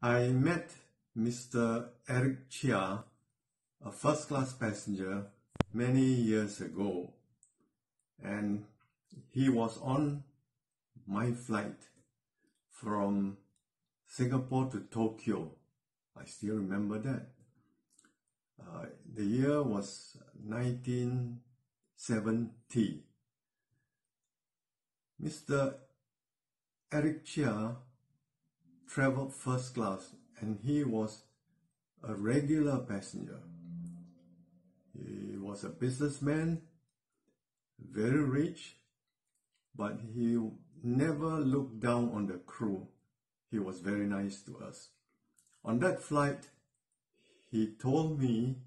I met Mr. Eric Chia, a first-class passenger, many years ago, and he was on my flight from Singapore to Tokyo. I still remember that. The year was 1970. Mr. Eric Chia traveled first class, and he was a regular passenger. He was a businessman, very rich, but he never looked down on the crew. He was very nice to us. On that flight, he told me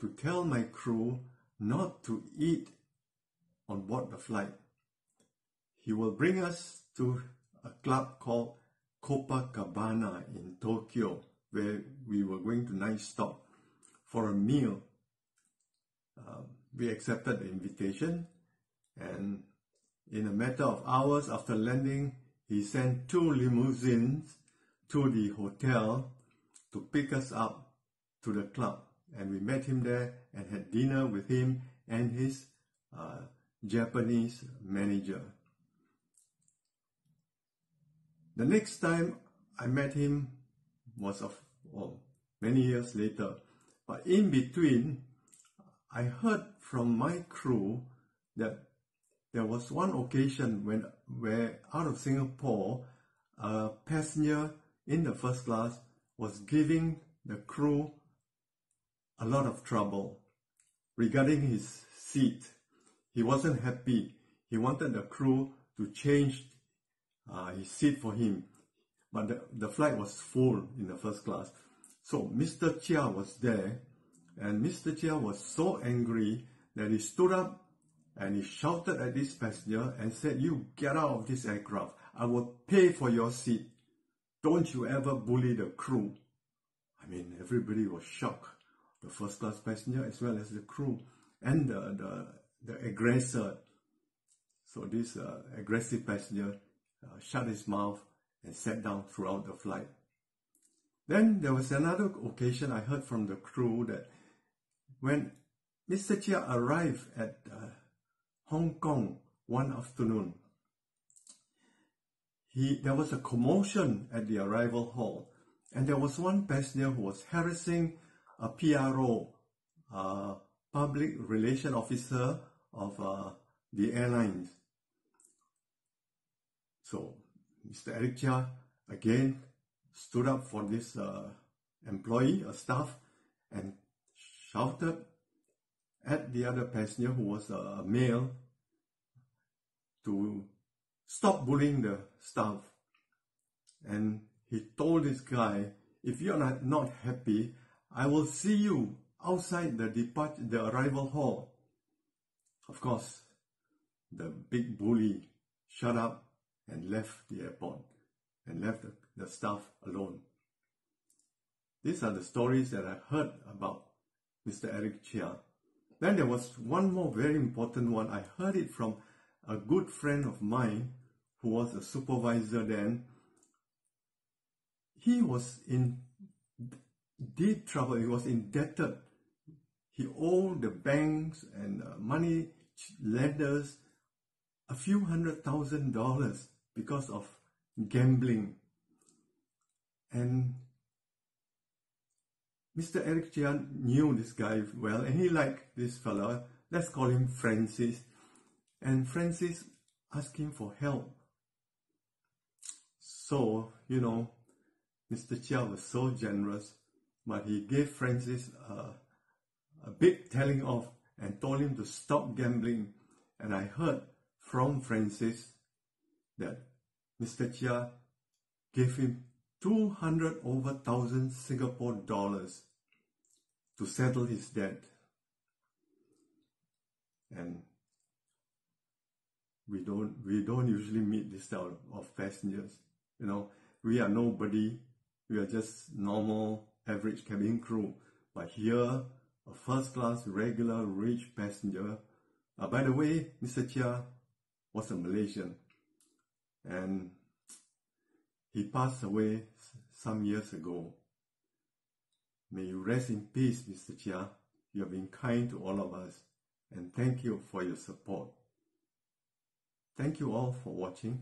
to tell my crew not to eat on board the flight. He will bring us to a club called Copacabana in Tokyo, where we were going to night stop for a meal. We accepted the invitation, and in a matter of hours after landing, he sent 2 limousines to the hotel to pick us up to the club, and we met him there and had dinner with him and his Japanese manager. The next time I met him was many years later, but in between, I heard from my crew that there was one occasion where out of Singapore, a passenger in the first class was giving the crew a lot of trouble regarding his seat. He wasn't happy. He wanted the crew to change his seat for him, but the flight was full in the first class. So Mr. Chia was there, and Mr. Chia was so angry that he stood up and he shouted at this passenger and said, "You get out of this aircraft. I will pay for your seat. Don't you ever bully the crew." I mean, everybody was shocked. The first class passenger as well as the crew and the aggressor. So this aggressive passenger shut his mouth and sat down throughout the flight. Then there was another occasion I heard from the crew that when Mr. Chia arrived at Hong Kong one afternoon, there was a commotion at the arrival hall, and there was one passenger who was harassing a PRO, public relation officer of the airlines. So Mr. Eric Chia again stood up for this employee, a staff, and shouted at the other passenger, who was a male, to stop bullying the staff. And he told this guy, "If you're not happy, I will see you outside the arrival hall." Of course, the big bully shut up and left the airport and left the staff alone. These are the stories that I heard about Mr. Eric Chia. Then there was one more very important one. I heard it from a good friend of mine who was a supervisor then. He was in deep trouble. He was indebted. He owed the banks and money lenders a few $100,000 because of gambling. And Mr. Eric Chia knew this guy well, and he liked this fella. Let's call him Francis. And Francis asked him for help. So, Mr. Chia was so generous, but he gave Francis a big telling off and told him to stop gambling. And I heard from Francis that Mr. Chia gave him 200,000 Singapore dollars to settle his debt. And we don't usually meet this type of passengers. We are nobody. We are just normal, average cabin crew. But here, a first-class, regular, rich passenger. By the way, Mr. Chia was a Malaysian, and he passed away some years ago. May you rest in peace, Mr. Chia. You have been kind to all of us, and thank you for your support. Thank you all for watching.